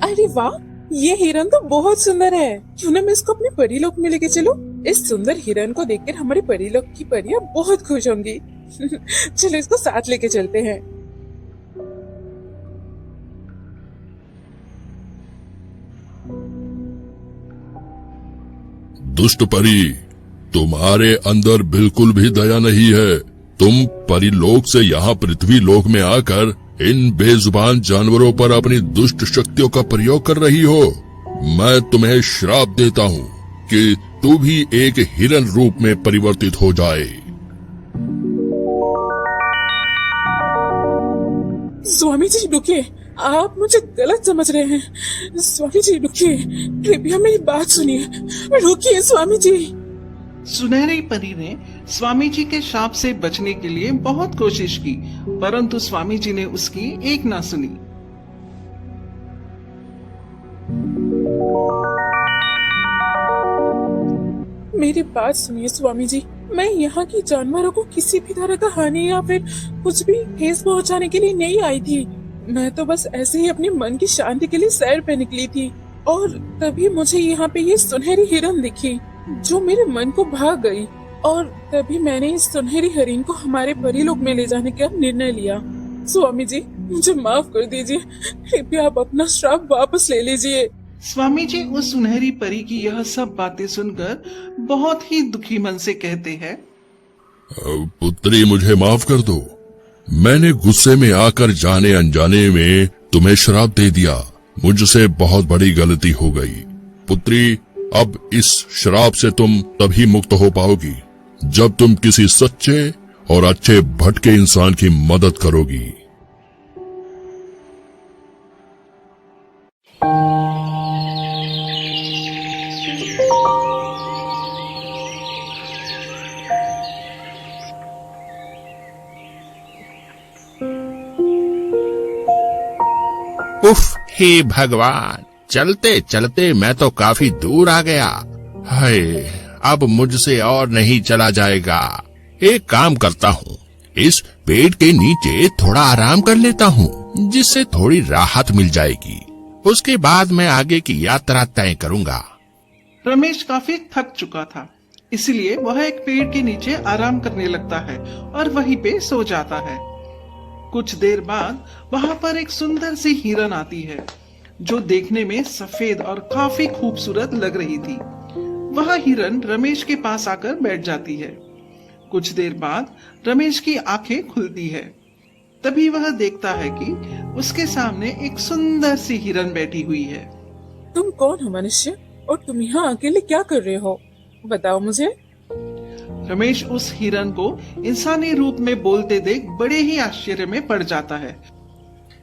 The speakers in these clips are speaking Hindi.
अरे वाह, ये हिरन तो बहुत सुंदर है। क्यों ना मैं इसको अपने परीलोक में लेके चलूं? इस सुंदर हिरन को देखकर हमारे परीलोक की परियां बहुत खुश होंगी। चलो इसको साथ लेके चलते हैं। दुष्ट परी, तुम्हारे अंदर बिल्कुल भी दया नहीं है। तुम परीलोक से यहाँ पृथ्वी लोक में आकर इन बेजुबान जानवरों पर अपनी दुष्ट शक्तियों का प्रयोग कर रही हो। मैं तुम्हें श्राप देता हूँ कि तू भी एक हिरन रूप में परिवर्तित हो जाए। स्वामी जी रुकिए, आप मुझे गलत समझ रहे हैं। स्वामी जी रुकिए, कृपया मेरी बात सुनिए। रुकिए स्वामी जी। सुनहरी परी ने स्वामी जी के शाप से बचने के लिए बहुत कोशिश की, परंतु स्वामी जी ने उसकी एक ना सुनी। मेरी बात सुनिए स्वामी जी। मैं यहाँ की जानवरों को किसी भी तरह का हानि या फिर कुछ भी ठेस पहुँचाने के लिए नहीं आई थी। मैं तो बस ऐसे ही अपने मन की शांति के लिए सैर पे निकली थी, और तभी मुझे यहाँ पे ये सुनहरी हिरन दिखी जो मेरे मन को भाग गई, और तभी मैंने इस सुनहरी हरिण को हमारे परीलोक में ले जाने का निर्णय लिया। स्वामी जी मुझे माफ कर दीजिए, कृपया आप अपना श्राप वापस ले लीजिए। स्वामी जी उस सुनहरी परी की यह सब बातें सुनकर बहुत ही दुखी मन से कहते हैं, पुत्री मुझे माफ कर दो। मैंने गुस्से में आकर जाने अनजाने में तुम्हें श्राप दे दिया। मुझसे बहुत बड़ी गलती हो गई। पुत्री, अब इस श्राप से तुम तभी मुक्त हो पाओगी जब तुम किसी सच्चे और अच्छे भटके इंसान की मदद करोगी। उफ, हे भगवान, चलते चलते मैं तो काफी दूर आ गया। हाय, अब मुझसे और नहीं चला जाएगा। एक काम करता हूँ, इस पेड़ के नीचे थोड़ा आराम कर लेता हूँ, जिससे थोड़ी राहत मिल जाएगी। उसके बाद मैं आगे की यात्रा तय करूँगा। रमेश काफी थक चुका था, इसलिए वह एक पेड़ के नीचे आराम करने लगता है और वहीं पे सो जाता है। कुछ देर बाद वहां पर एक सुंदर सी हिरन आती है, जो देखने में सफेद और काफी खूबसूरत लग रही थी। वह हिरन रमेश के पास आकर बैठ जाती है। कुछ देर बाद रमेश की आंखें खुलती है। तभी वह देखता है कि उसके सामने एक सुंदर सी हिरन बैठी हुई है। तुम कौन हो मनुष्य, और तुम यहाँ अकेले क्या कर रहे हो? बताओ मुझे। रमेश उस हिरन को इंसानी रूप में बोलते देख बड़े ही आश्चर्य में पड़ जाता है।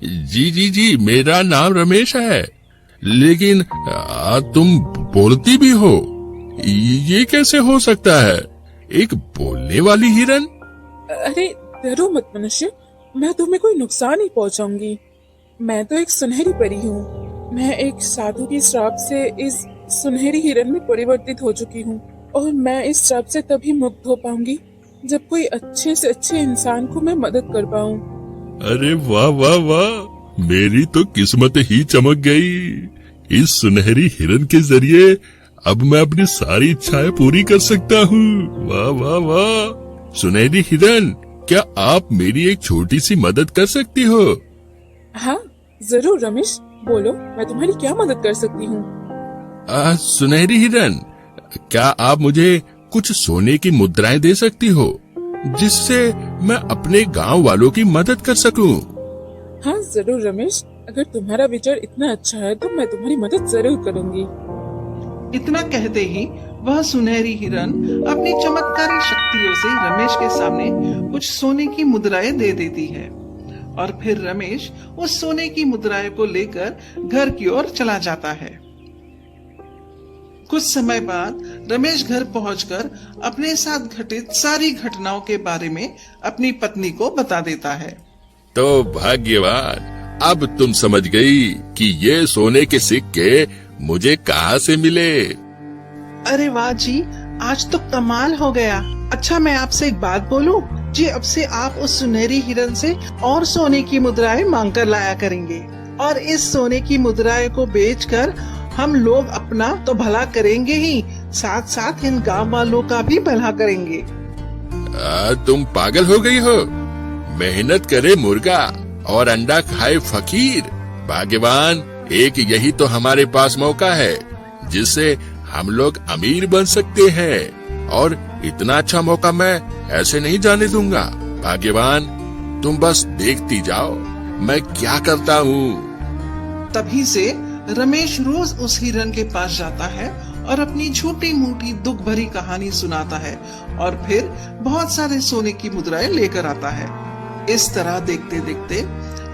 जी, मेरा नाम रमेश है, लेकिन तुम बोलती भी हो, ये कैसे हो सकता है? एक बोलने वाली हिरन? अरे डरो मत मनुष्य, मैं तुम्हें कोई नुकसान नहीं पहुंचाऊंगी। मैं तो एक सुनहरी परी हूँ। मैं एक साधु की श्राप से इस सुनहरी हिरन में परिवर्तित हो चुकी हूँ, और मैं इस श्राप से तभी मुक्त हो पाऊंगी जब कोई अच्छे से अच्छे इंसान को मैं मदद कर पाऊं। अरे वाह वाह वाह, मेरी तो किस्मत ही चमक गई। इस सुनहरी हिरन के जरिए अब मैं अपनी सारी इच्छाएं पूरी कर सकता हूँ। वाह वाह वाह। सुनहरी हिरन, क्या आप मेरी एक छोटी सी मदद कर सकती हो? हाँ जरूर रमेश, बोलो मैं तुम्हारी क्या मदद कर सकती हूँ। सुनहरी हिरन, क्या आप मुझे कुछ सोने की मुद्राएं दे सकती हो, जिससे मैं अपने गांव वालों की मदद कर सकूं? हाँ जरूर रमेश, अगर तुम्हारा विचार इतना अच्छा है तो मैं तुम्हारी मदद जरूर करूंगी। इतना कहते ही वह सुनहरी हिरन अपनी चमत्कारी शक्तियों से रमेश के सामने कुछ सोने की मुद्राएं दे देती है, और फिर रमेश उस सोने की मुद्राएं को लेकर घर की ओर चला जाता है। कुछ समय बाद रमेश घर पहुंचकर अपने साथ घटित सारी घटनाओं के बारे में अपनी पत्नी को बता देता है। तो भाग्यवान, अब तुम समझ गई कि ये सोने के सिक्के मुझे कहाँ से मिले। अरे वाह जी, आज तो कमाल हो गया। अच्छा, मैं आपसे एक बात बोलूं जी, अब से आप उस सुनहरी हिरन से और सोने की मुद्राएं मांग कर लाया करेंगे, और इस सोने की मुद्राएं को बेचकर हम लोग अपना तो भला करेंगे ही, साथ साथ इन गांव वालों का भी भला करेंगे। तुम पागल हो गई हो? मेहनत करे मुर्गा और अंडा खाए फकीर। भाग्यवान, एक यही तो हमारे पास मौका है जिससे हम लोग अमीर बन सकते हैं, और इतना अच्छा मौका मैं ऐसे नहीं जाने दूंगा। भाग्यवान, तुम बस देखती जाओ मैं क्या करता हूँ। तभी से रमेश रोज उस हिरन के पास जाता है और अपनी छोटी मोटी दुख भरी कहानी सुनाता है, और फिर बहुत सारे सोने की मुद्राएं लेकर आता है। इस तरह देखते देखते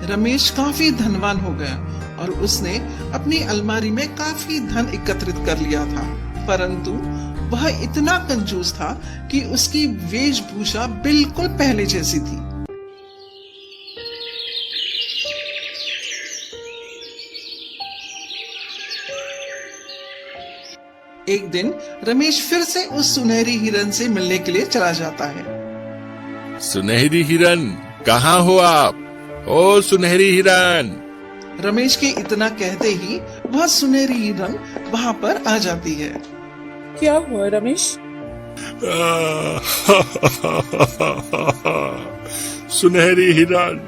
रमेश काफी धनवान हो गया, और उसने अपनी अलमारी में काफी धन एकत्रित कर लिया था। परंतु वह इतना कंजूस था कि उसकी वेशभूषा बिल्कुल पहले जैसी थी। एक दिन रमेश फिर से उस सुनहरी हिरन से मिलने के लिए चला जाता है। सुनहरी हिरन, कहाँ हो आप? ओ सुनहरी हिरन! रमेश के इतना कहते ही वह सुनहरी हिरन वहां पर आ जाती है। क्या हुआ रमेश? सुनहरी हिरन,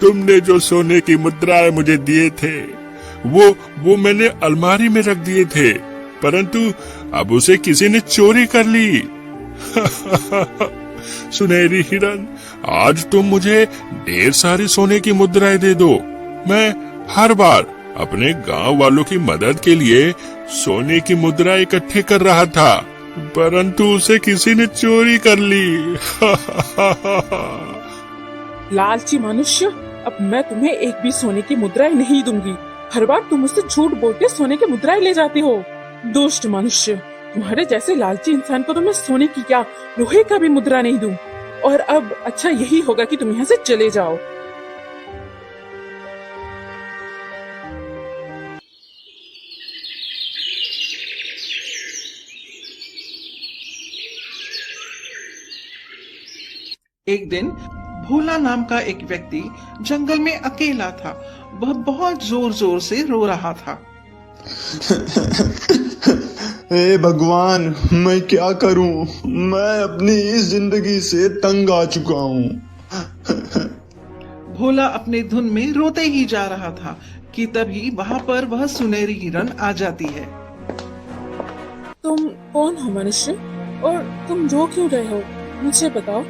तुमने जो सोने की मुद्राएं मुझे दिए थे वो मैंने अलमारी में रख दिए थे, परंतु अब उसे किसी ने चोरी कर ली। सुनहरी हिरन, आज तुम मुझे ढेर सारी सोने की मुद्राएं दे दो। मैं हर बार अपने गांव वालों की मदद के लिए सोने की मुद्राएं इकट्ठे कर रहा था, परंतु उसे किसी ने चोरी कर ली। लालची मनुष्य, अब मैं तुम्हें एक भी सोने की मुद्राएं नहीं दूंगी। हर बार तुम मुझसे झूठ बोल के सोने की मुद्राएं ले जाते हो। दुष्ट मनुष्य, तुम्हारे जैसे लालची इंसान को तो मैं सोने की क्या, लोहे का भी मुद्रा नहीं दूं। और अब अच्छा यही होगा कि तुम यहाँ से चले जाओ। एक दिन भोला नाम का एक व्यक्ति जंगल में अकेला था। वह बहुत जोर जोर से रो रहा था। हे भगवान, मैं क्या करूं? मैं अपनी इस जिंदगी से तंग आ चुका हूं। भोला अपने धुन में रोते ही जा रहा था कि तभी वहां पर वह सुनहरी हिरन आ जाती है। तुम कौन हो मनुष्य, और तुम रो क्यों रहे हो? मुझे बताओ,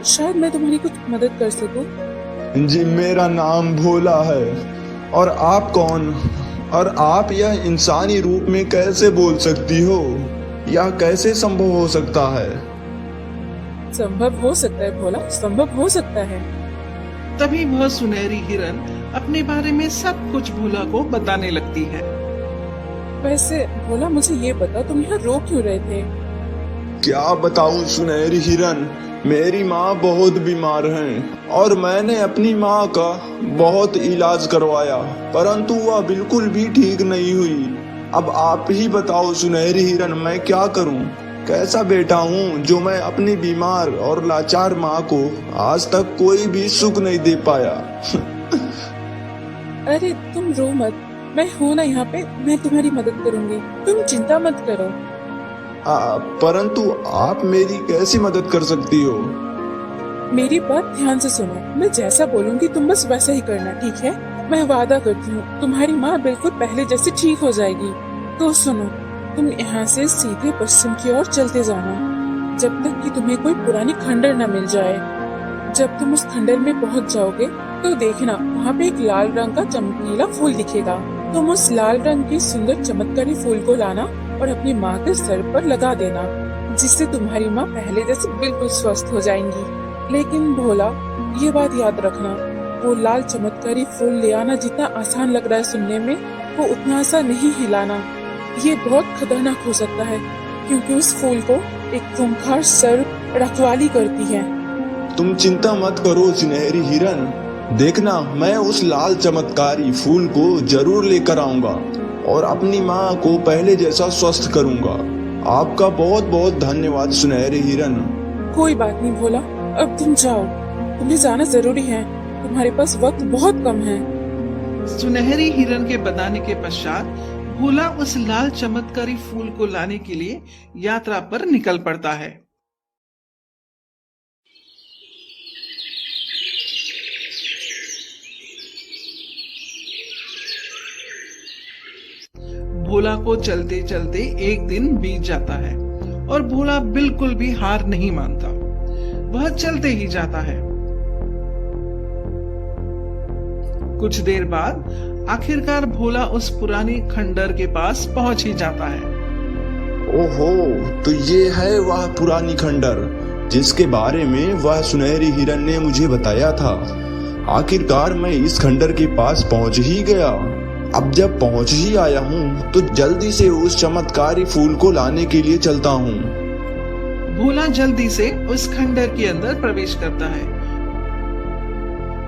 शायद मैं तुम्हारी कुछ मदद कर सकूं। जी, मेरा नाम भोला है। और आप कौन? और आप यह इंसानी रूप में कैसे बोल सकती हो? यह कैसे संभव हो सकता है? संभव हो सकता है भोला, संभव हो सकता है। तभी वह सुनहरी हिरन अपने बारे में सब कुछ भोला को बताने लगती है। वैसे भोला, मुझे ये बता, तुम यहाँ रो क्यों रहे थे? क्या बताऊं सुनहरी हिरन, मेरी माँ बहुत बीमार हैं और मैंने अपनी माँ का बहुत इलाज करवाया, परंतु वह बिल्कुल भी ठीक नहीं हुई। अब आप ही बताओ सुनहरी हिरन, मैं क्या करूं? कैसा बेटा हूं जो मैं अपनी बीमार और लाचार माँ को आज तक कोई भी सुख नहीं दे पाया। अरे तुम रो मत, मैं हूँ ना यहाँ पे, मैं तुम्हारी मदद करूंगी, तुम चिंता मत करो। परंतु आप मेरी कैसी मदद कर सकती हो? मेरी बात ध्यान से सुनो, मैं जैसा बोलूंगी तुम बस वैसा ही करना, ठीक है? मैं वादा करती हूँ तुम्हारी माँ बिल्कुल पहले जैसे ठीक हो जाएगी। तो सुनो, तुम यहाँ से सीधे पश्चिम की ओर चलते जाना, जब तक कि तुम्हें कोई पुरानी खंडर न मिल जाए। जब तुम उस खंडर में पहुँच जाओगे तो देखना, वहाँ पे एक लाल रंग का चमकीला फूल दिखेगा। तुम उस लाल रंग के सुंदर चमत्कारी फूल को लाना और अपनी माँ के सर पर लगा देना, जिससे तुम्हारी माँ पहले जैसे बिल्कुल स्वस्थ हो जाएंगी। लेकिन भोला, ये बात याद रखना, वो लाल चमत्कारी फूल ले आना जितना आसान लग रहा है सुनने में, वो उतना आसान नहीं हिलाना। ये बहुत खतरनाक हो सकता है, क्योंकि उस फूल को एक खूंखार सर्प रखवाली करती है। तुम चिंता मत करो सुनहरी हिरन, देखना मैं उस लाल चमत्कारी फूल को जरूर लेकर आऊंगा। और अपनी माँ को पहले जैसा स्वस्थ करूंगा। आपका बहुत बहुत धन्यवाद सुनहरे हिरन। कोई बात नहीं भोला, अब तुम जाओ, तुम्हें जाना जरूरी है, तुम्हारे पास वक्त बहुत कम है। सुनहरी हिरन के बताने के पश्चात भोला उस लाल चमत्कारी फूल को लाने के लिए यात्रा पर निकल पड़ता है। भोला को चलते चलते एक दिन बीत जाता है और भोला बिल्कुल भी हार नहीं मानता। वह चलते ही जाता है। कुछ देर बाद आखिरकार भोला उस पुरानी खंडर के पास पहुंच ही जाता है। ओहो, तो ये है वह पुरानी खंडर जिसके बारे में वह सुनहरी हिरन ने मुझे बताया था। आखिरकार मैं इस खंडर के पास पहुंच ही गया। अब जब पहुंच ही आया हूँ तो जल्दी से उस चमत्कारी फूल को लाने के लिए चलता हूँ। भोला जल्दी से उस खंडर के अंदर प्रवेश करता है।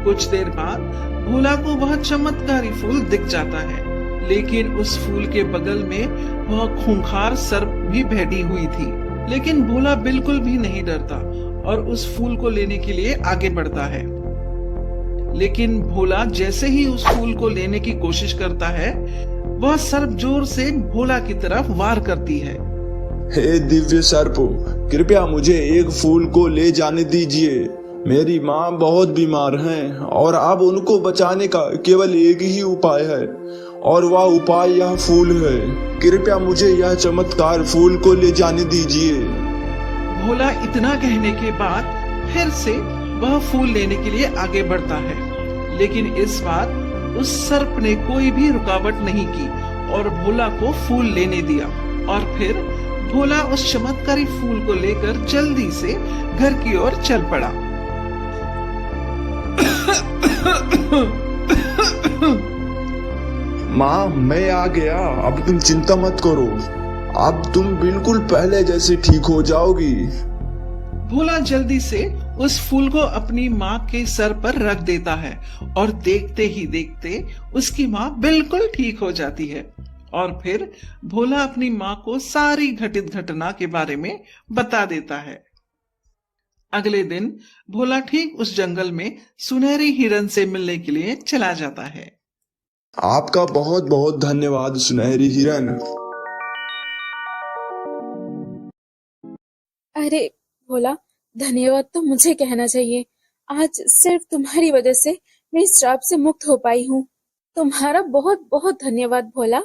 कुछ देर बाद भोला को वह चमत्कारी फूल दिख जाता है, लेकिन उस फूल के बगल में वह खूंखार सर्प भी बैठी हुई थी। लेकिन भोला बिल्कुल भी नहीं डरता और उस फूल को लेने के लिए आगे बढ़ता है। लेकिन भोला जैसे ही उस फूल को लेने की कोशिश करता है, वह सर्प जोर से भोला की तरफ वार करती है। हे दिव्य सर्प, कृपया मुझे एक फूल को ले जाने दीजिए। मेरी माँ बहुत बीमार हैं और अब उनको बचाने का केवल एक ही उपाय है और वह उपाय यह फूल है। कृपया मुझे यह चमत्कार फूल को ले जाने दीजिए। भोला इतना कहने के बाद फिर से वह फूल लेने के लिए आगे बढ़ता है, लेकिन इस बार उस सर्प ने कोई भी रुकावट नहीं की और भोला को फूल लेने दिया। और फिर भोला उस चमत्कारी फूल को लेकर जल्दी से घर की ओर चल पड़ा। माँ, मैं आ गया, अब तुम चिंता मत करो। अब तुम बिल्कुल पहले जैसे ठीक हो जाओगी। भोला जल्दी से उस फूल को अपनी माँ के सर पर रख देता है और देखते ही देखते उसकी माँ बिल्कुल ठीक हो जाती है। और फिर भोला अपनी माँ को सारी घटित घटना के बारे में बता देता है। अगले दिन भोला ठीक उस जंगल में सुनहरी हिरन से मिलने के लिए चला जाता है। आपका बहुत बहुत धन्यवाद सुनहरी हिरन। अरे भोला, धन्यवाद तो मुझे कहना चाहिए। आज सिर्फ तुम्हारी वजह से मैं इस श्राप से मुक्त हो पाई हूँ। तुम्हारा बहुत बहुत धन्यवाद भोला।